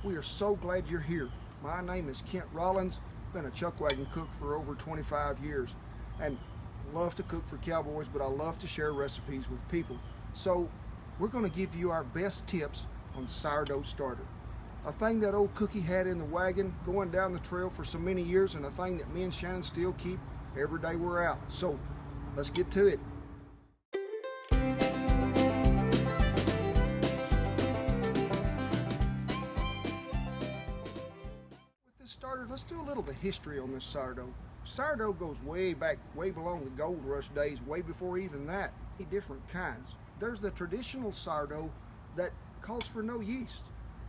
We are so glad you're here. My name is Kent Rollins. Been a chuck wagon cook for over 25 years and love to cook for Cowboys, but I love to share recipes with people. So we're going to give you our best tips on sourdough starter. A thing that old Cookie had in the wagon going down the trail for so many years, and a thing that me and Shannon still keep every day we're out. So let's get to it. Starter, let's do a little of the history on this sourdough. Sourdough goes way back, way belong the gold rush days, way before even that. Different kinds. There's the traditional sourdough that calls for no yeast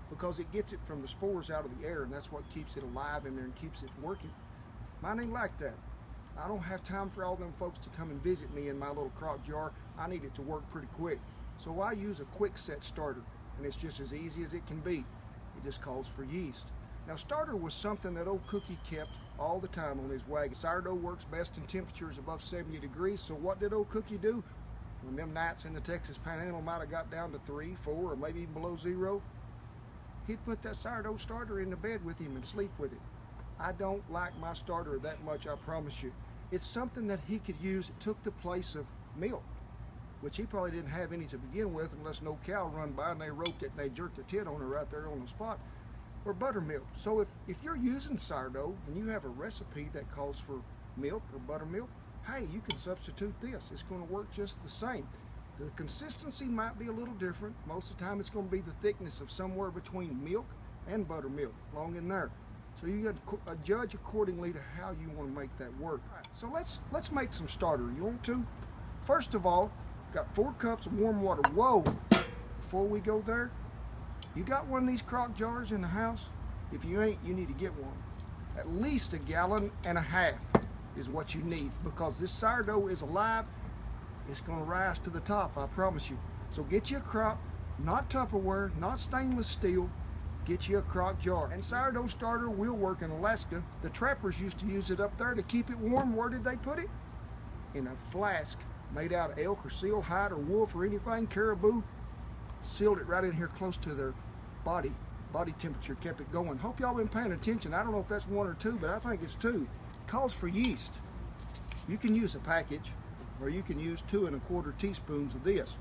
because it gets it from the spores out of the air, and that's what keeps it alive in there and keeps it working. Mine ain't like that. I don't have time for all them folks to come and visit me in my little crock jar. I need it to work pretty quick. So I use a quick set starter, and it's just as easy as it can be. It just calls for yeast. Now, starter was something that old Cookie kept all the time on his wagon. Sourdough works best in temperatures above 70 degrees, so what did old Cookie do? When them nights in the Texas Panhandle might have got down to 3, 4, or maybe even below 0, he'd put that sourdough starter in the bed with him and sleep with it. I don't like my starter that much, I promise you. It's something that he could use. It took the place of milk, which he probably didn't have any to begin with unless no cow run by and they roped it and they jerked the tit on her right there on the spot. Or buttermilk. So if you're using sourdough and you have a recipe that calls for milk or buttermilk, hey, you can substitute this. It's going to work just the same. The consistency might be a little different. Most of the time it's going to be the thickness of somewhere between milk and buttermilk, along in there. So you got to judge accordingly to how you want to make that work. So let's make some starter. You want to? First of all, got 4 cups of warm water. Whoa! Before we go there, you got one of these crock jars in the house? If you ain't, you need to get one. At least 1.5 gallons is what you need, because this sourdough is alive. It's going to rise to the top, I promise you. So get you a crock, not Tupperware, not stainless steel. Get you a crock jar. And sourdough starter will work in Alaska. The trappers used to use it up there to keep it warm. Where did they put it? In a flask made out of elk or seal hide or wolf or anything, caribou. Sealed it right in here close to their body temperature, kept it going. Hope y'all been paying attention. I don't know if that's 1 or 2, but I think it's 2. It calls for yeast. You can use a package, or you can use 2 1/4 teaspoons of this.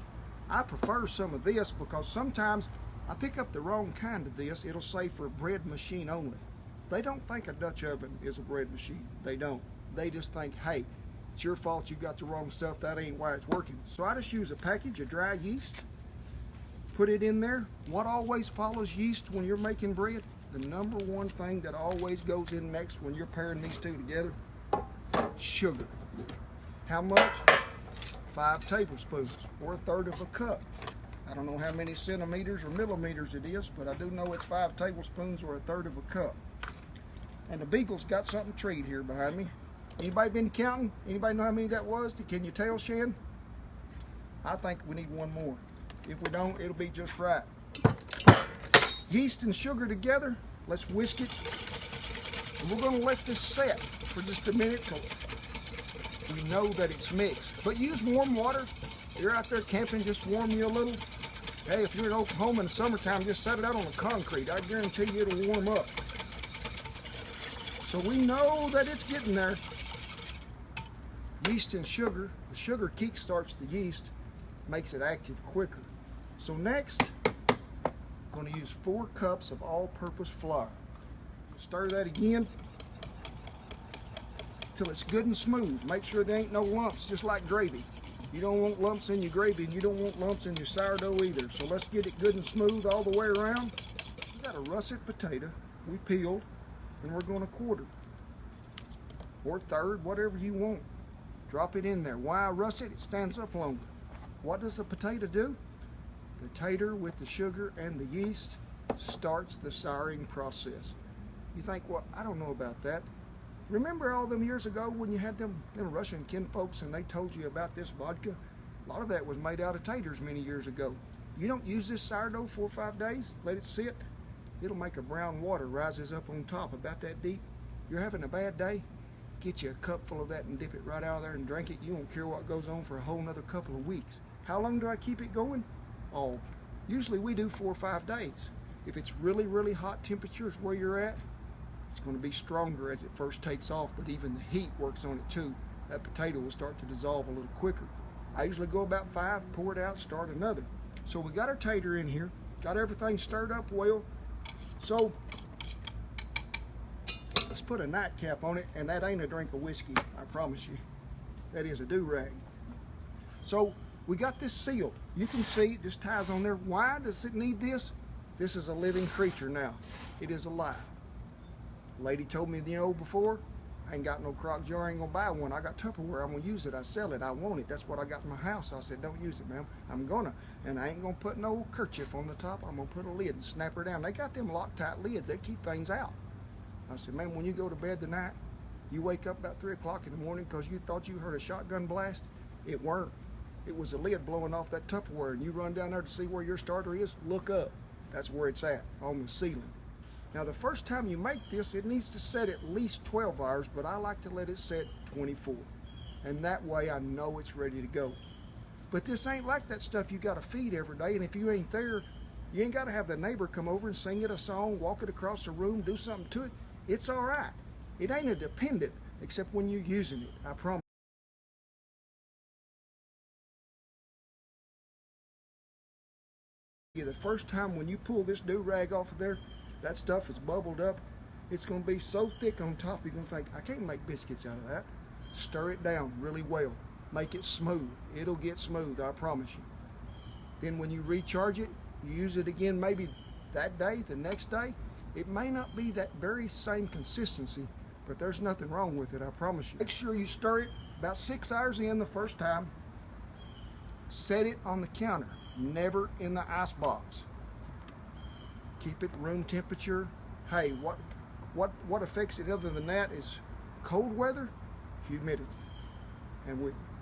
I prefer some of this because sometimes I pick up the wrong kind of this. It'll say for bread machine only. They don't think a Dutch oven is a bread machine. They don't. They just think, hey, it's your fault you got the wrong stuff. That ain't why it's working. So I just use a package of dry yeast. Put it in there. What always follows yeast when you're making bread? The number one thing that always goes in next when you're pairing these two together? Sugar. How much? 5 tablespoons, or 1/3 of a cup. I don't know how many centimeters or millimeters it is, but I do know it's 5 tablespoons or 1/3 of a cup. And the beagle's got something treed here behind me. Anybody been counting? Anybody know how many that was? Can you tell, Shan? I think we need one more. If we don't, it'll be just right. Yeast and sugar together. Let's whisk it. And we're going to let this set for just a minute till we know that it's mixed. But use warm water. If you're out there camping, just warm you a little. Hey, if you're in Oklahoma in the summertime, just set it out on the concrete. I guarantee you it'll warm up. So we know that it's getting there. Yeast and sugar. The sugar kickstarts the yeast, makes it active quicker. So next, I'm going to use 4 cups of all-purpose flour. Stir that again till it's good and smooth. Make sure there ain't no lumps, just like gravy. You don't want lumps in your gravy, and you don't want lumps in your sourdough either. So let's get it good and smooth all the way around. We got a russet potato we peeled, and we're going to quarter or 1/3, whatever you want. Drop it in there. Why russet? It stands up longer. What does the potato do? The tater with the sugar and the yeast starts the souring process. You think, well, I don't know about that. Remember all them years ago when you had them Russian kinfolks and they told you about this vodka? A lot of that was made out of taters many years ago. You don't use this sourdough 4 or 5 days, let it sit, it'll make a brown water rises up on top about that deep. You're having a bad day, get you a cup full of that and dip it right out of there and drink it. You won't care what goes on for a whole nother couple of weeks. How long do I keep it going? Oh, usually we do 4 or 5 days. If it's really, really hot temperatures where you're at, it's going to be stronger as it first takes off, but even the heat works on it too. That potato will start to dissolve a little quicker. I usually go about 5, pour it out, start another. So we got our tater in here, got everything stirred up well. So let's put a nightcap on it, and that ain't a drink of whiskey, I promise you. That is a do-rag. So we got this sealed. You can see it just ties on there. Why does it need this? This is a living creature now. It is alive. Lady told me, before, I ain't got no crock jar, I ain't gonna buy one. I got Tupperware, I'm gonna use it, I sell it, I want it. That's what I got in my house. I said, don't use it, ma'am. I'm gonna. And I ain't gonna put no kerchief on the top. I'm gonna put a lid and snap her down. They got them Loctite lids, they keep things out. I said, man, when you go to bed tonight, you wake up about 3 o'clock in the morning because you thought you heard a shotgun blast. It weren't. It was a lid blowing off that Tupperware, and you run down there to see where your starter is, look up. That's where it's at, on the ceiling. Now the first time you make this, it needs to set at least 12 hours, but I like to let it set 24. And that way I know it's ready to go. But this ain't like that stuff you gotta feed every day, and if you ain't there, you ain't gotta have the neighbor come over and sing it a song, walk it across the room, do something to it. It's all right. It ain't a dependent, except when you're using it, I promise. The first time when you pull this do-rag off of there, that stuff is bubbled up. It's going to be so thick on top, you're going to think, I can't make biscuits out of that. Stir it down really well. Make it smooth. It'll get smooth, I promise you. Then when you recharge it, you use it again maybe that day, the next day. It may not be that very same consistency, but there's nothing wrong with it, I promise you. Make sure you stir it about 6 hours in the first time. Set it on the counter, never in the ice box. Keep it room temperature. Hey, what affects it other than that is cold weather, humidity. And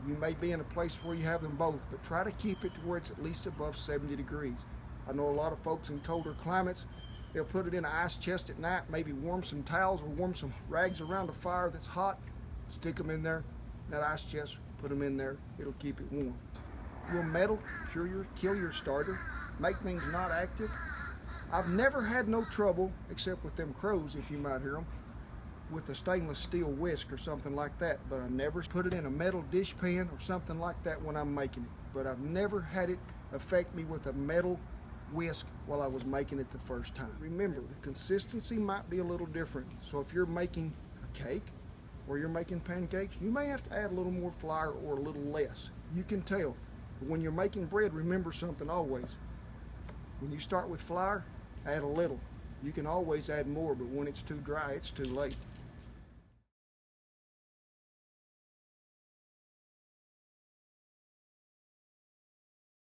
you may be in a place where you have them both, but try to keep it to where it's at least above 70 degrees. I know a lot of folks in colder climates, they'll put it in an ice chest at night, maybe warm some towels or warm some rags around a fire that's hot, stick them in there, that ice chest, put them in there, it'll keep it warm. Will metal kill your starter, make things not active? I've never had no trouble, except with them crows, if you might hear them, with a stainless steel whisk or something like that, but I never put it in a metal dish pan or something like that when I'm making it. But I've never had it affect me with a metal whisk while I was making it the first time. Remember, the consistency might be a little different, so if you're making a cake or you're making pancakes, you may have to add a little more flour or a little less. You can tell. But when you're making bread, remember something always. When you start with flour, add a little. You can always add more, but when it's too dry, it's too late.